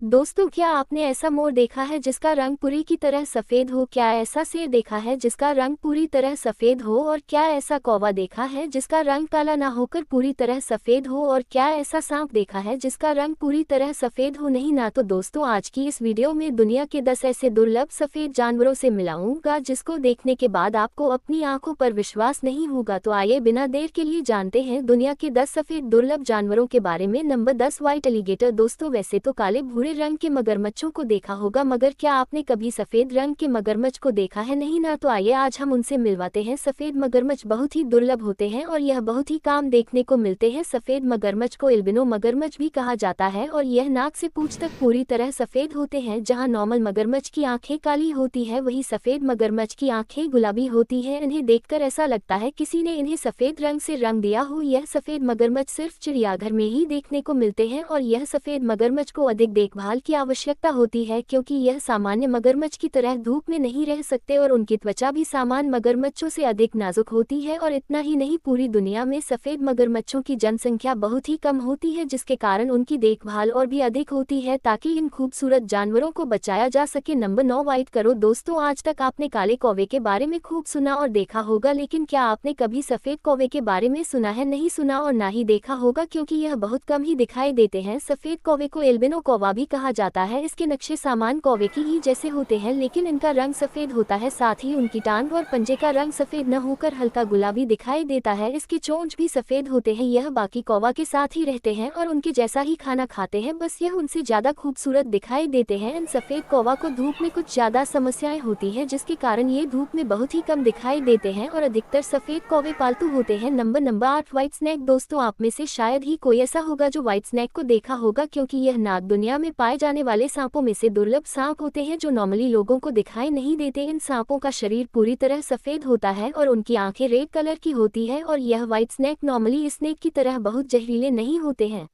दोस्तों, क्या आपने ऐसा मोर देखा है जिसका रंग पूरी की तरह सफेद हो? क्या ऐसा शेर देखा है जिसका रंग पूरी तरह सफेद हो? और क्या ऐसा कौवा देखा है जिसका रंग काला ना होकर पूरी तरह सफेद हो? और क्या ऐसा सांप देखा है जिसका रंग पूरी तरह सफेद हो? नहीं ना। तो दोस्तों, आज की इस वीडियो में दुनिया के 10 ऐसे दुर्लभ सफेद जानवरों से मिलाऊंगा जिसको देखने के बाद आपको अपनी आंखों पर विश्वास नहीं होगा। तो आइए बिना देर के लिए जानते हैं दुनिया के 10 सफेद दुर्लभ जानवरों के बारे में। Number 10, white alligator. दोस्तों, वैसे तो काले भूरे रंग के मगरमच्छों को देखा होगा, मगर क्या आपने कभी सफेद रंग के मगरमच्छ को देखा है? नहीं ना। तो आइए आज हम उनसे मिलवाते हैं। सफेद मगरमच्छ बहुत ही दुर्लभ होते हैं और यह बहुत ही कम देखने को मिलते हैं। सफेद मगरमच्छ को एल्बिनो मगरमच्छ भी कहा जाता है और यह नाक से पूंछ तक पूरी तरह सफेद होते हैं। जहां नॉर्मल मगरमच्छ की आंखें काली होती है, वही सफेद मगरमच्छ की आंखें गुलाबी होती हैं। इन्हें देखकर ऐसा लगता है किसी ने इन्हें सफेद रंग से रंग दिया हो। यह सफेद मगरमच्छ सिर्फ चिड़ियाघर में ही देखने को मिलते हैं और यह सफेद मगरमच्छ को अधिक देखभाल की आवश्यकता होती है क्योंकि यह सामान्य मगरमच्छ की तरह धूप में नहीं रह सकते और उनकी त्वचा भी सामान्य मगरमच्छों से अधिक नाजुक होती है। और इतना ही नहीं, पूरी दुनिया में सफेद मगरमच्छों की जनसंख्या बहुत ही कम होती है, जिसके कारण उनकी देखभाल और भी अधिक होती है ताकि इन खूबसूरत जानवरों को बचाया जा सके। नंबर 9, व्हाइट करो। दोस्तों, आज तक आपने काले कौवे के बारे में खूब सुना और देखा होगा, लेकिन क्या आपने कभी सफेद कौवे के बारे में सुना है? नहीं सुना और ना ही देखा होगा क्योंकि यह बहुत कम ही दिखाई देते हैं। सफेद कौवे को एल्बिनो कौवा भी कहा जाता है। इसके नक्शे सामान्य कौवे की ही जैसे होते हैं, लेकिन इनका रंग सफेद होता है। साथ ही उनकी टांग और पंजे का रंग सफेद न होकर हल्का गुलाबी दिखाई देता है। इसके चोंच भी सफेद होते हैं। यह बाकी कौवा के साथ ही रहते हैं और उनके जैसा ही खाना खाते हैं, बस यह उनसे ज्यादा खूबसूरत दिखाई देते हैं। इन सफेद कौवा को धूप में कुछ ज्यादा समस्याएं होती है, जिसके कारण ये धूप में बहुत ही कम दिखाई देते हैं और अधिकतर सफेद कौवे पालतू होते हैं। Number 8, white snake. दोस्तों, आप में से शायद ही कोई ऐसा होगा जो व्हाइट स्नेक को देखा होगा, क्योंकि यह नाग दुनिया में पाए जाने वाले सांपों में से दुर्लभ सांप होते हैं जो नॉर्मली लोगों को दिखाई नहीं देते। इन सांपों का शरीर पूरी तरह सफेद होता है और उनकी आंखें रेड कलर की होती है और यह व्हाइट स्नेक नॉर्मली स्नेक की तरह बहुत जहरीले नहीं होते हैं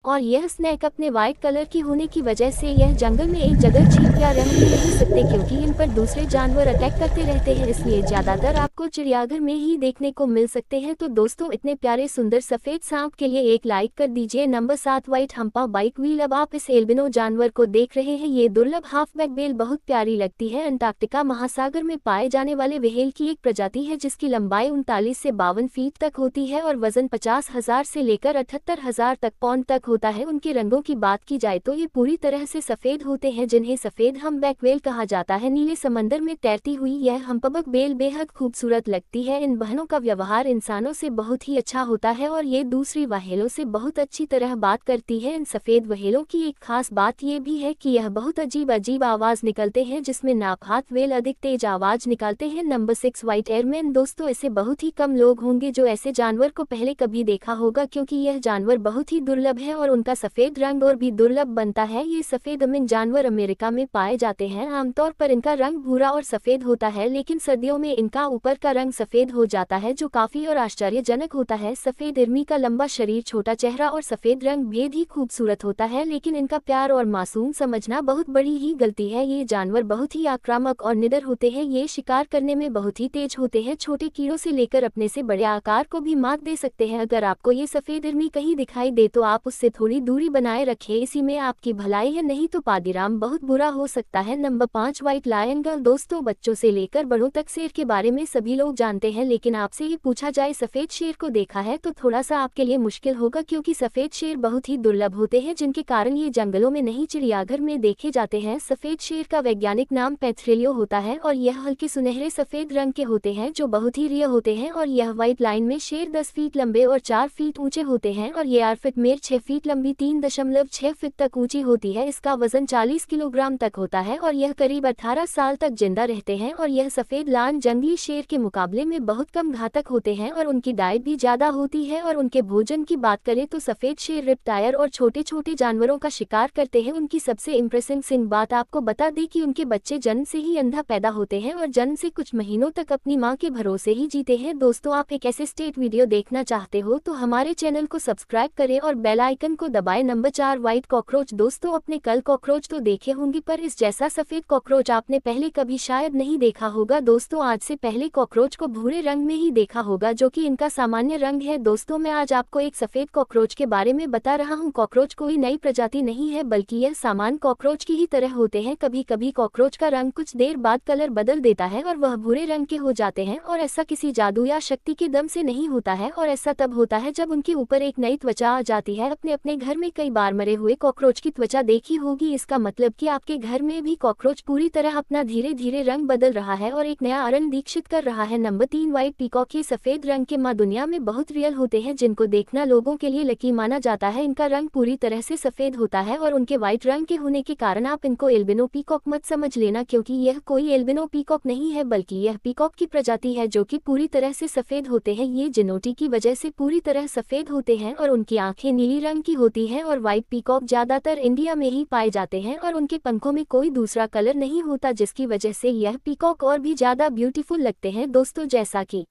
और यह स्नेक अपने व्हाइट कलर की होने की वजह से यह जंगल में एक जगह छिप या रह भी नहीं सकते, क्योंकि इन पर दूसरे जानवर अटैक करते रहते हैं, इसलिए ज्यादातर आपको चिड़ियाघर में ही देखने को मिल सकते हैं। तो दोस्तों, इतने प्यारे सुंदर सफेद सांप के लिए एक लाइक कर दीजिए। नंबर 7, व्हाइट हम्पा बाइक व्हील। अब आप इस एल्बिनो जानवर को देख रहे हैं। ये दुर्लभ हाफबैक व्हेल बहुत प्यारी लगती है। अंटार्कटिका महासागर में पाए जाने वाले व्हेल की एक प्रजाति है जिसकी लंबाई 39 से 52 फीट तक होती है और वजन 50,000 से लेकर 78,000 तक पौंड तक होता है। उनके रंगों की बात की जाए तो ये पूरी तरह से सफेद होते हैं, जिन्हें सफेद हम्पबैक व्हेल कहा जाता है। नीले समंदर में तैरती हुई यह हम्पबैक व्हेल बेहद खूबसूरत लगती है। इन बहनों का व्यवहार इंसानों से बहुत ही अच्छा होता है और ये दूसरी व्हेलों से बहुत अच्छी तरह बात करती है। इन सफेद व्हेलों की एक खास बात ये भी है कि यह बहुत अजीब अजीब आवाज निकलते हैं, जिसमें नाकहात व्हेल अधिक तेज आवाज निकालते हैं। Number 6, white airman. दोस्तों, ऐसे बहुत ही कम लोग होंगे जो ऐसे जानवर को पहले कभी देखा होगा, क्योंकि यह जानवर बहुत ही दुर्लभ है और उनका सफेद रंग और भी दुर्लभ बनता है। ये सफेद अमीन जानवर अमेरिका में पाए जाते हैं। आमतौर पर इनका रंग भूरा और सफेद होता है, लेकिन सर्दियों में इनका ऊपर का रंग सफेद हो जाता है, जो काफी और आश्चर्यजनक होता है। सफेद इर्मी का लंबा शरीर, छोटा चेहरा और सफेद रंग भेद ही खूबसूरत होता है, लेकिन इनका प्यार और मासूम समझना बहुत बड़ी ही गलती है। ये जानवर बहुत ही आक्रामक और निडर होते हैं। ये शिकार करने में बहुत ही तेज होते हैं। छोटे कीड़ों से लेकर अपने से बड़े आकार को भी मात दे सकते हैं। अगर आपको ये सफेद इर्मी कहीं दिखाई दे तो आप उससे थोड़ी दूरी बनाए रखें, इसी में आपकी भलाई है, नहीं तो पादीराम बहुत बुरा हो सकता है। Number 5, white lion girl. दोस्तों, बच्चों से लेकर बड़ों तक शेर के बारे में सभी लोग जानते हैं, लेकिन आपसे ही पूछा जाए सफेद शेर को देखा है तो थोड़ा सा आपके लिए मुश्किल होगा, क्योंकि सफेद शेर बहुत ही दुर्लभ होते हैं, जिनके कारण ये जंगलों में नहीं चिड़ियाघर में देखे जाते हैं। सफेद शेर का वैज्ञानिक नाम पैथ्रेलियो होता है और यह हल्के सुनहरे सफेद रंग के होते हैं जो बहुत ही रिय होते हैं। और यह व्हाइट लाइन में शेर 10 फीट लंबे और 4 फीट ऊंचे होते हैं और ये आर्फिट मेर 6 फीट लंबी 3.6 फीट तक ऊंची होती है। इसका वजन 40 किलोग्राम तक होता है और यह करीब 18 साल तक जिंदा रहते हैं। और यह सफेद लान जंगली शेर के मुकाबले में बहुत कम घातक होते हैं और उनकी डाइट भी ज्यादा होती है। और उनके भोजन की बात करें तो सफेद शेर रिप्टायर और छोटे छोटे जानवरों का शिकार करते हैं। उनकी सबसे इम्प्रेसिंग बात आपको बता दें कि उनके बच्चे जन्म से ही अंधा पैदा होते हैं और जन्म से कुछ महीनों तक अपनी मां के भरोसे ही जीते हैं। दोस्तों, आप एक ऐसे स्टेट वीडियो देखना चाहते हो तो हमारे चैनल को सब्सक्राइब करें और बेल आइकन आइकन को दबाएं। Number 4 white cockroach. दोस्तों अपने कल कॉकरोच तो देखे होंगे पर इस जैसा सफेद कॉकरोच आपने पहले कभी शायद नहीं देखा होगा। दोस्तों आज से पहले कॉकरोच को भूरे रंग में ही देखा होगा जो कि इनका सामान्य रंग है। दोस्तों मैं आज आपको एक सफेद कॉकरोच के बारे में बता रहा हूँ। कॉकरोच कोई नई प्रजाति नहीं है बल्कि यह सामान्य कॉकरोच की ही तरह होते हैं। कभी कभी कॉकरोच का रंग कुछ देर बाद कलर बदल देता है और वह भूरे रंग के हो जाते हैं और ऐसा किसी जादू या शक्ति के दम से नहीं होता है और ऐसा तब होता है जब उनके ऊपर एक नई त्वचा आ जाती है। अपने अपने घर में कई बार मरे हुए कॉकरोच की त्वचा देखी होगी। इसका मतलब कि आपके घर में भी कॉकरोच पूरी तरह अपना धीरे धीरे रंग बदल रहा है और एक नया रंग दीक्षित कर रहा है। Number 3 white peacock. ये सफेद रंग के माँ दुनिया में बहुत रियल होते हैं जिनको देखना लोगों के लिए लकी माना जाता है। इनका रंग पूरी तरह से सफेद होता है और उनके व्हाइट रंग के होने के कारण आप इनको एल्बिनो पीकॉक मत समझ लेना क्योंकि यह कोई एल्बिनो पीकॉक नहीं है बल्कि यह पीकॉक की प्रजाति है जो कि पूरी तरह से सफेद होते हैं। ये जिनोटी की वजह से पूरी तरह सफेद होते हैं और उनकी आंखें नीली रंग की होती हैं और व्हाइट पीकॉक ज्यादातर इंडिया में ही पाए जाते हैं और उनके पंखों में कोई दूसरा कलर नहीं होता जिसकी वजह से यह पीकॉक और भी ज्यादा ब्यूटीफुल लगते हैं। दोस्तों जैसा कि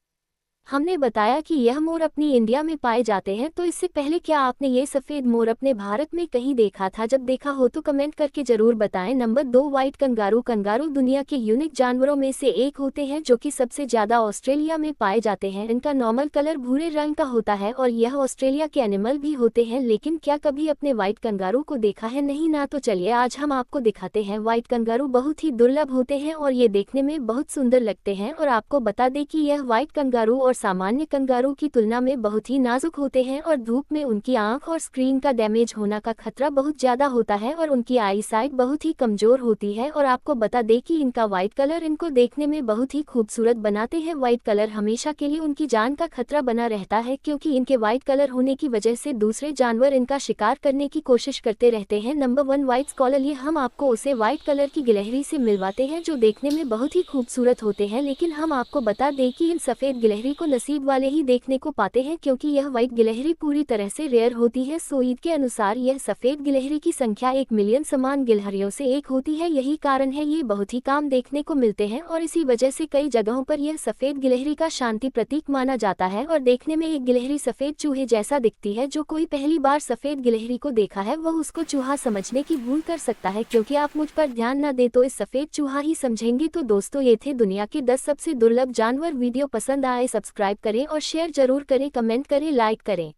हमने बताया कि यह मोर अपनी इंडिया में पाए जाते हैं तो इससे पहले क्या आपने ये सफेद मोर अपने भारत में कहीं देखा था? जब देखा हो तो कमेंट करके जरूर बताएं। Number 2 white kangaroo. कंगारू दुनिया के यूनिक जानवरों में से एक होते हैं जो कि सबसे ज्यादा ऑस्ट्रेलिया में पाए जाते हैं। इनका नॉर्मल कलर भूरे रंग का होता है और यह ऑस्ट्रेलिया के एनिमल भी होते हैं। लेकिन क्या कभी अपने व्हाइट कंगारू को देखा है? नहीं ना? तो चलिए आज हम आपको दिखाते हैं। व्हाइट कंगारू बहुत ही दुर्लभ होते हैं और ये देखने में बहुत सुंदर लगते हैं और आपको बता दें कि यह व्हाइट कंगारू और सामान्य कंगारू की तुलना में बहुत ही नाजुक होते हैं और धूप में उनकी आंख और स्क्रीन का डैमेज होने का खतरा बहुत ज्यादा होता है और उनकी आई साइट बहुत ही कमजोर होती है। और आपको बता दें कि इनका व्हाइट कलर इनको देखने में बहुत ही खूबसूरत बनाते हैं। व्हाइट कलर हमेशा के लिए उनकी जान का खतरा बना रहता है क्योंकि इनके व्हाइट कलर होने की वजह से दूसरे जानवर इनका शिकार करने की कोशिश करते रहते हैं। Number 1 white स्क्वैरल। ये हम आपको उसे व्हाइट कलर की गिलहरी से मिलवाते हैं जो देखने में बहुत ही खूबसूरत होते हैं। लेकिन हम आपको बता दें कि इन सफेद गिलहरी को नसीब वाले ही देखने को पाते हैं क्योंकि यह व्हाइट गिलहरी पूरी तरह से रेयर होती है। सोईद के अनुसार यह सफेद गिलहरी की संख्या 1 मिलियन समान गिलहरियों से एक होती है। यही कारण है ये बहुत ही कम देखने को मिलते हैं और इसी वजह से कई जगहों पर यह सफेद गिलहरी का शांति प्रतीक माना जाता है। और देखने में एक गिलहरी सफेद चूहे जैसा दिखती है। जो कोई पहली बार सफेद गिलहरी को देखा है वह उसको चूहा समझने की भूल कर सकता है क्योंकि आप मुझ पर ध्यान न दे तो इस सफेद चूहा ही समझेंगे। तो दोस्तों ये थे दुनिया के 10 सबसे दुर्लभ जानवर। वीडियो पसंद आए सब्सक्राइब करें और शेयर जरूर करें, कमेंट करें, लाइक करें।